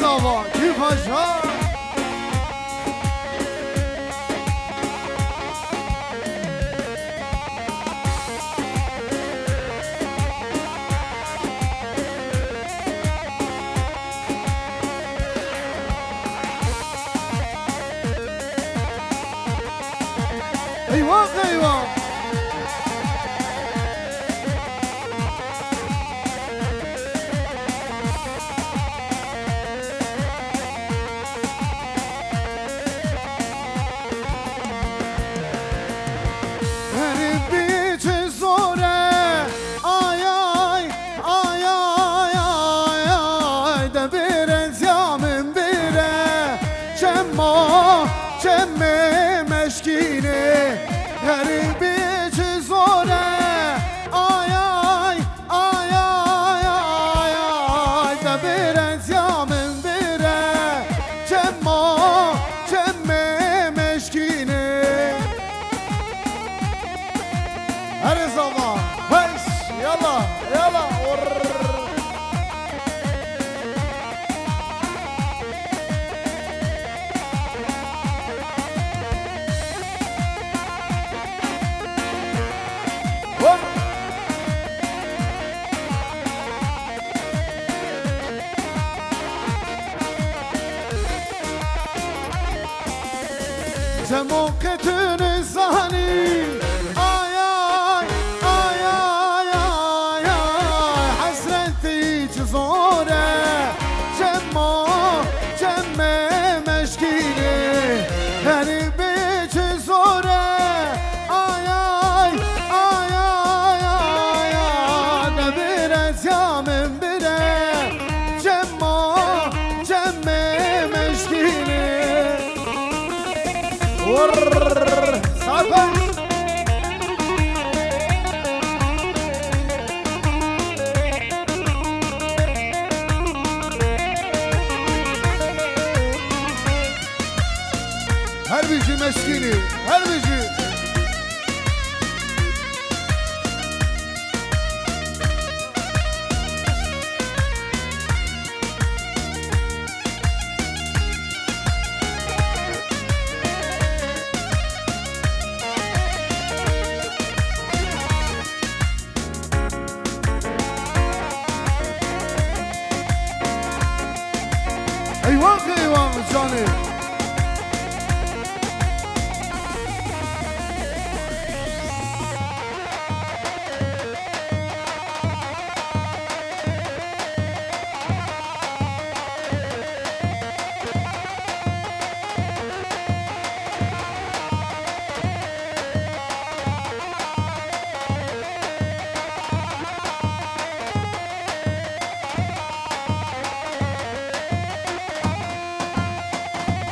زاوا كيفاش ها ايوه ايوه زموكة نزاني آي آي آي آي آي آي حسرتي جزورة جمة مشكينة هني بيج زورة آي آي آي آي آي آي نبرت يا من بره جمة مشكينة صافي هل بيجي مسكيني هل بيجي ايوه جاني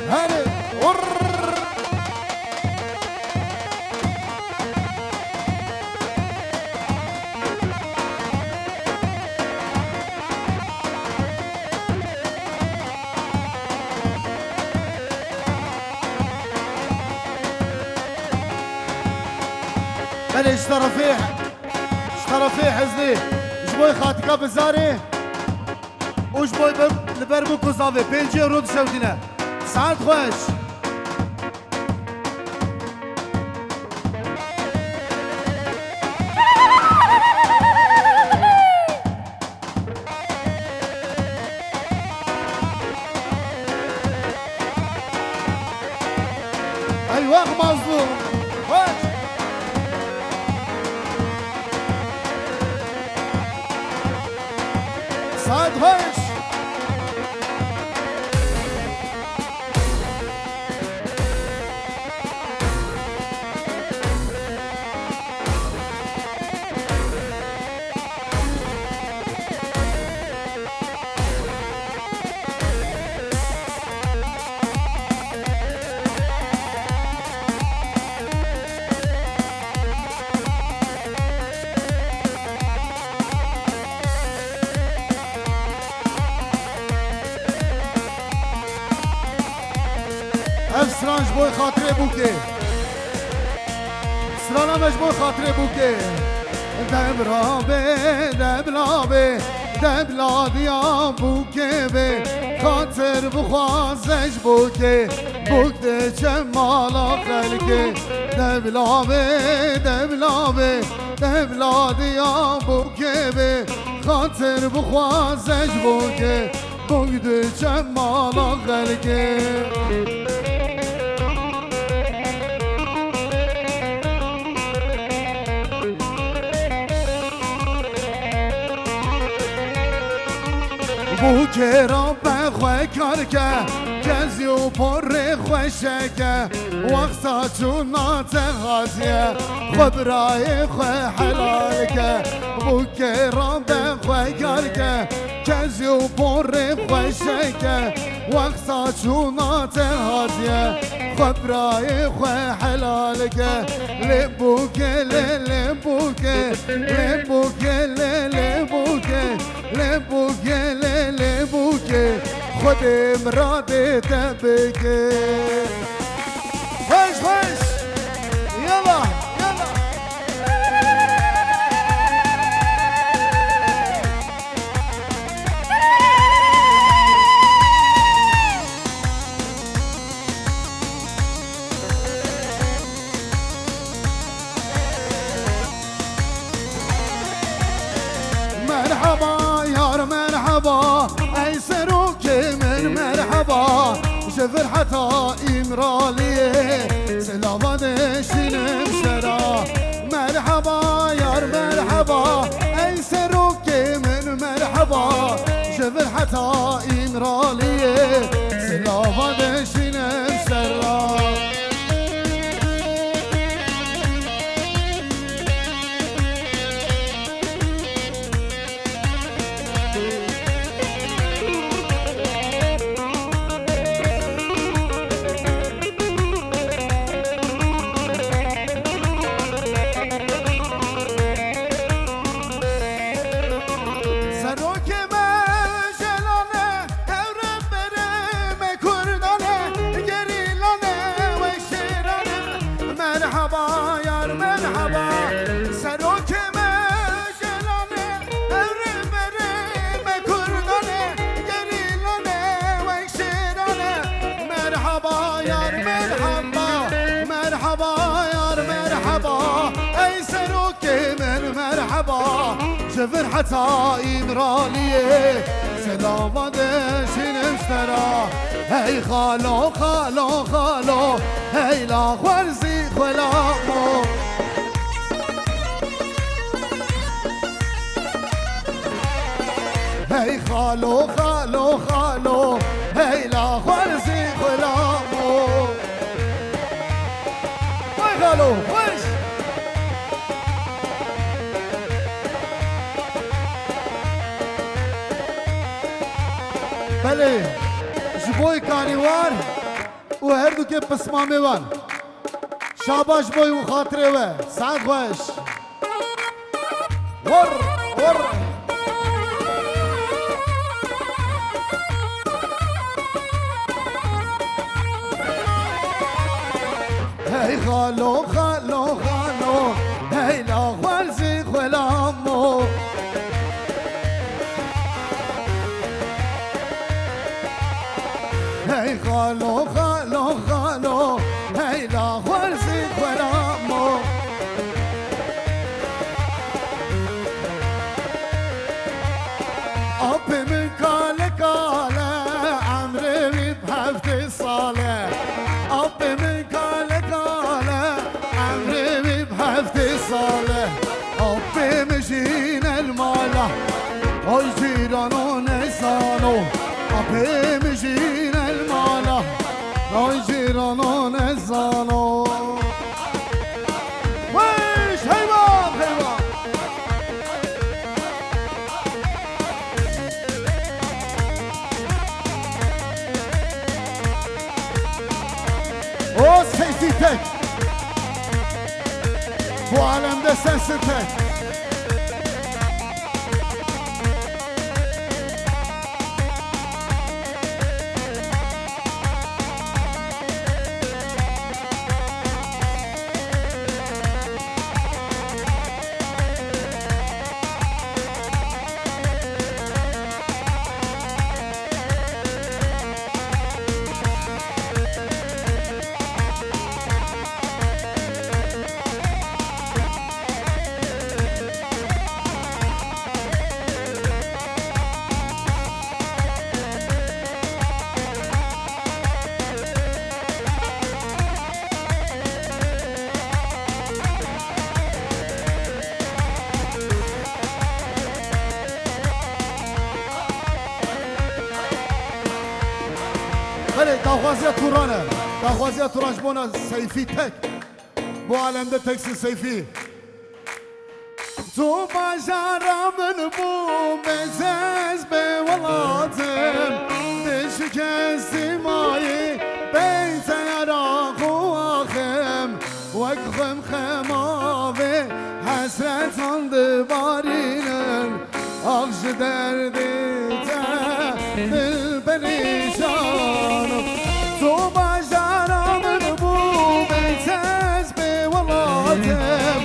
هاني بلش طرفيح حزني جبوي خاتكا بزاري وجبوي لبربو كوزافي بينجي رود شودينا ساعات خوش ايوه مظلوم خوش ساعات خوش سرانج بوی خاطره بوکه سرانا مجبوی خاطره بوکه دبلابه دبلادیا بوکه به خاطر خاطر بخوازش بوکه بوکه چه مالا خلکه دبلابه دبلابه دبلادیا بوکه به خاطر بخوازش بوکه بوکه چه مالا خلکه بو که را بخواه کار که کزی و پر خوشه که وقتا چون ناتخاتیه خود رای خواه حلال که بو که را بخواه کار که کزی و پر خوشه که وقتا چون ناتخاتیه خود رای خواه حلال که لبو که لبو که لبو که لبو که لبو که لبو که خودم را دیده بگه خوش خوش یلا یلا مرحبا یار مرحبا ای سروک من مرحبا شفر حتا امرالیه سلامت شینم شرا مرحبا یار مرحبا ای سروک من مرحبا شفر حتا امرالیه سلامت شینم شرا شفر حتا امرالیه سلامت شینم شترا هی خالو خالو خالو هی لا خورزی خلامو هی خالو خالو خالو هی لا خورزی خلامو وای خالو خوش بله جبوی کانیوار و هر دو که پسمامه وان شاباش بوی و خاطره و سعد خوش ور ور هی خالو خالو خالو هی لا خالزی خلامو هی خالو خالو خالو هی لا خورزی خلامو آب من کاله کاله عمره بی بهفت ساله آب من کاله کاله عمره بی بهفت ساله آب مشین الماله آی جیرانو نزانو آب مشین الماله آی جیرانو نزانو ویش حیوان حیوان او سیتی تک bu alemde sensin tek بله داخوازی تورانه داخوازی تورانش بونا سیفی تک بو عالمده تکسی سیفی تو بجارمن بو بزز به ولاتم دشکستی مایی بیت یراق و آخم وقخم خماوه حسرتان دبارینن آخش دردی تا دل پریشانم تو بجارمن بو بزز به ولاتم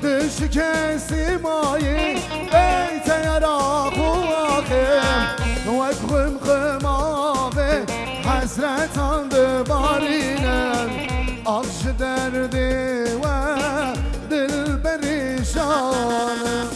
دشکستی مایی بیت یراق و آخم وقخم خماوه حسرتان دبارینن آخش دردی و دل پریشانم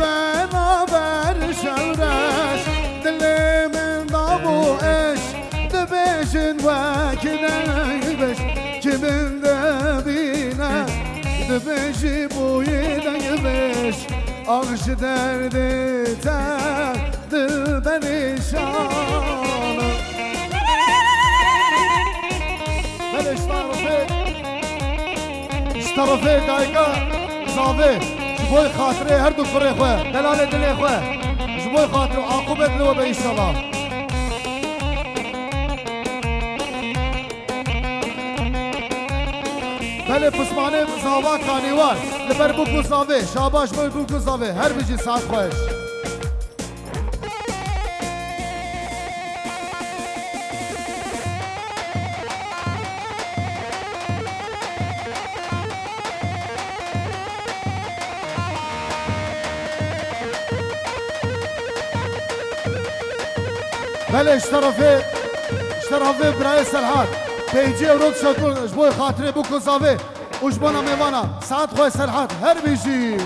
بنابر شورش دل من دابو اش دبشن وکنه که من دبینه دبشی بوی دنگبش آغش درد تا دل پریشانه بل اشترفه دایگا زاوه جبوی خاطره هر دو فره خواه دلال دلی خواه جبوی خاطره عاقبت لو به ایشالله بله پسمانه زاوا کانیوار لبر بوکو زاوه شاباش بوکو زاوه هر بجی ساعت خواهش بله اشترافه برای سلحات پیجی ورود شکر جبوی خاطره بکو زاوه وجبانا میوانا ساعت خواه سلحات هر بیشی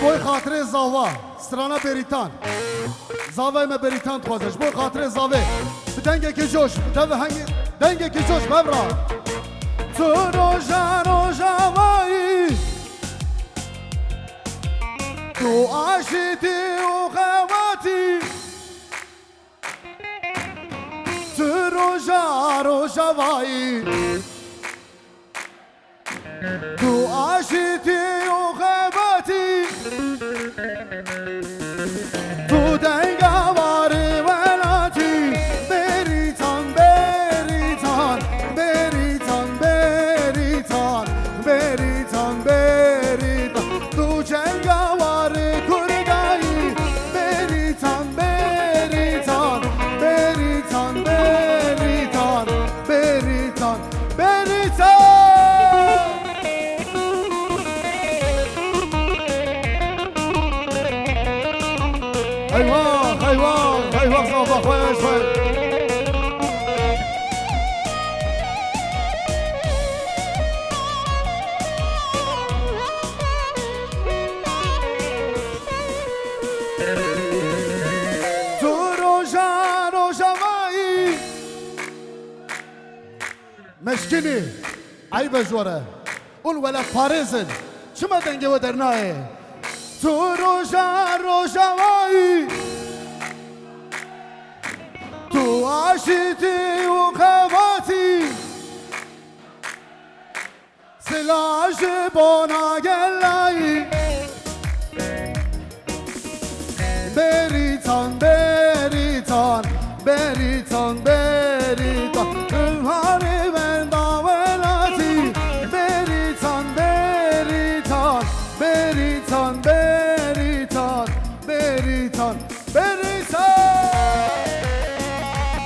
بوی خاطر زاوا سرانا بریتان زاوای ما بریتان خوازش بوی خاطر زاوه بدنگه که جوش دنگه که جوش ببرا تو روژا وایی تو عاشتی و خواتی تو روژا وایی تو عاشتی و خواتی تو دنگوار ولاتی بریتان بریتان بریتان بریتان بریتان بریتان خيوان صوبة خويا شوي. روجا ماي مشكلي عيب جوره قول ولا فارزن شو ما دنجي ودرناي تو روجا ماي تو عاشتي وخواتي سلاش بونا جلاي بریتان روحانی من داولاتی بریتان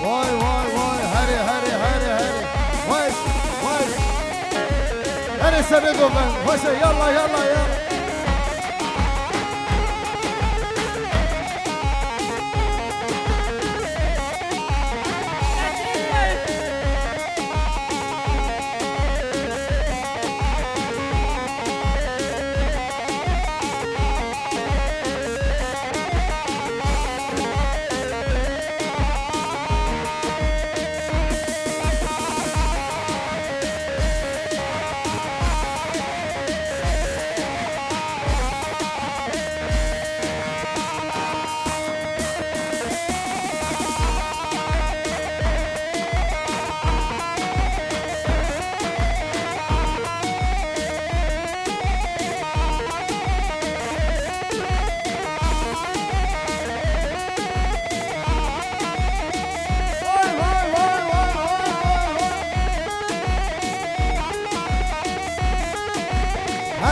وای هری وای هری سبی گفتن باشه یلا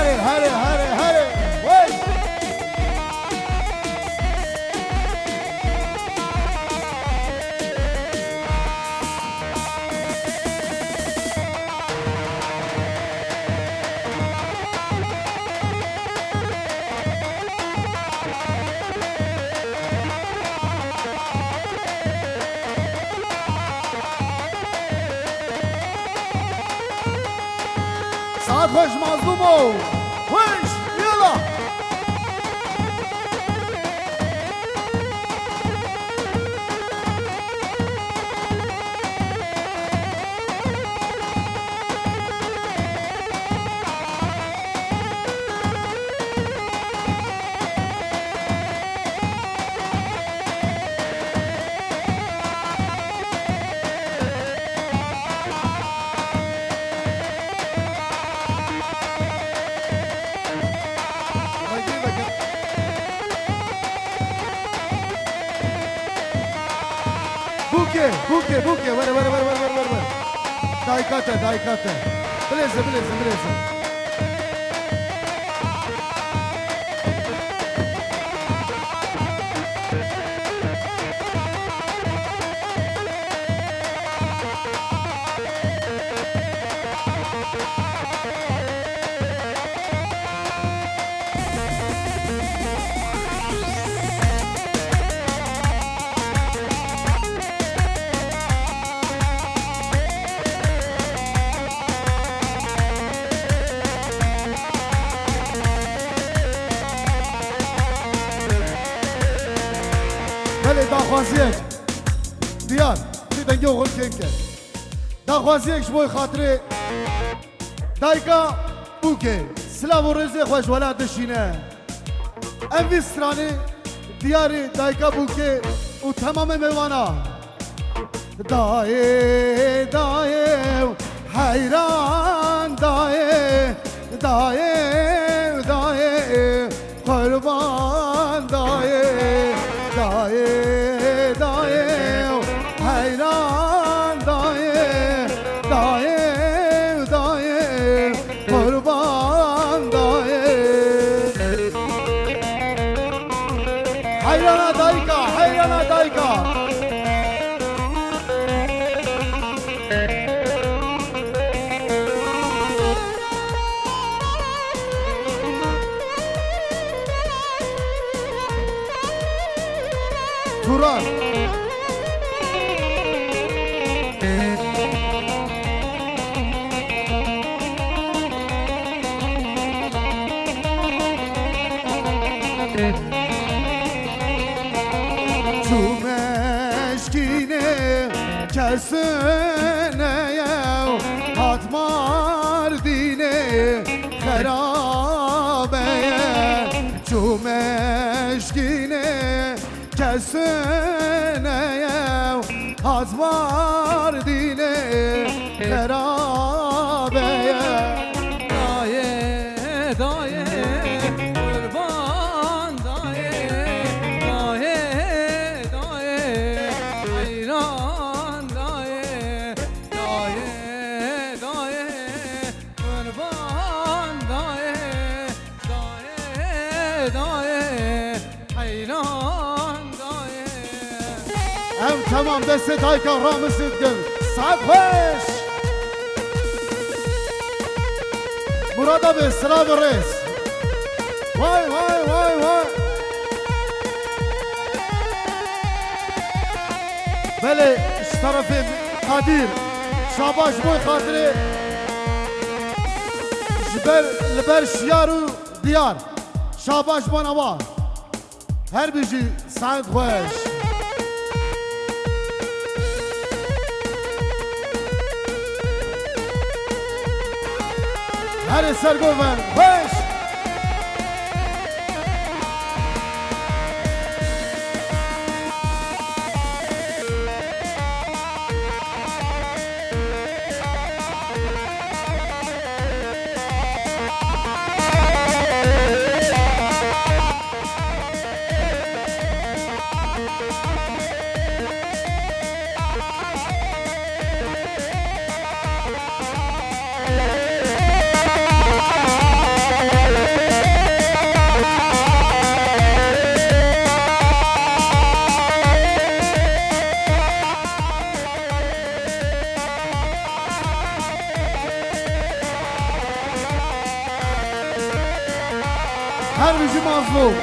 هری وای ساعت خوش مظلومو وش يلا بوكي ورا دايكاتا بليزة داخوازیک دیار تی دنگی و غل کنکه داخوازیک شبوی خاطره دایکا بوکه سلام و رزی خوش ولا دشینه اوی سرانی دیاری دایکا بوکه و تمام میوانا دایه حیران دایه قربان دایه حیران دایه قربان دایه حیران دایکا تو مشکینه کسنه هات مردینه خرابه تو مشکینه کسنه هات مردینه خرابه دایه قربان دایه حیران دایه قربان دایه حیران دایه ام تمام دست های کن رامسید گل صاحب خوش مراد به سلام رئیس وای وای وای وای بله طرف قدیر شاباش بوی خاطره لبر شیار و دیار شاباش بو نوا هر بیجی سعید خوش هر سرگوون خوش هر بیجی مظلوم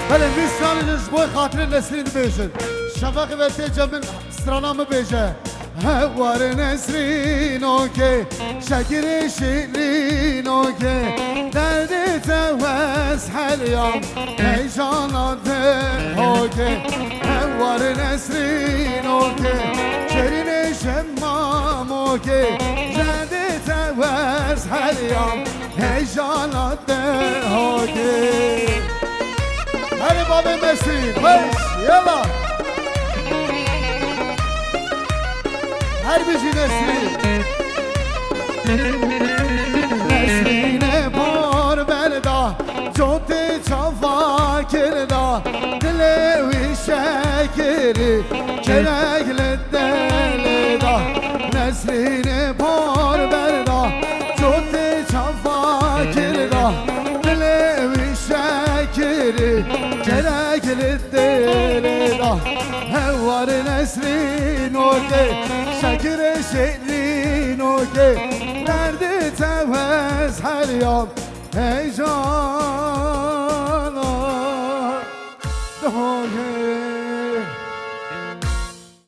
بله 20 سالش بوی خاطر نسرین بیشن شفق و تیجه من سرانام بیشه هوار نسرین اوکی شکر شیرین اوکی درد توز حلیام هیجانات اوکی هوار نسرین اوکی شیرین شمام اوکی درد توز حلیام هیجانات اوکی هر باب نسرین خوش یلا هر بیجی نسرین نسرین بار بردا جوت چافا کردا دلوی شکری کرگل دل دا نسرین بار بردا جوت چافا کردا دلوی شکری کرگل دل دا هوار نسرین اوکی شکر شیرین اوکی درد توز حریام هیجانات اوکی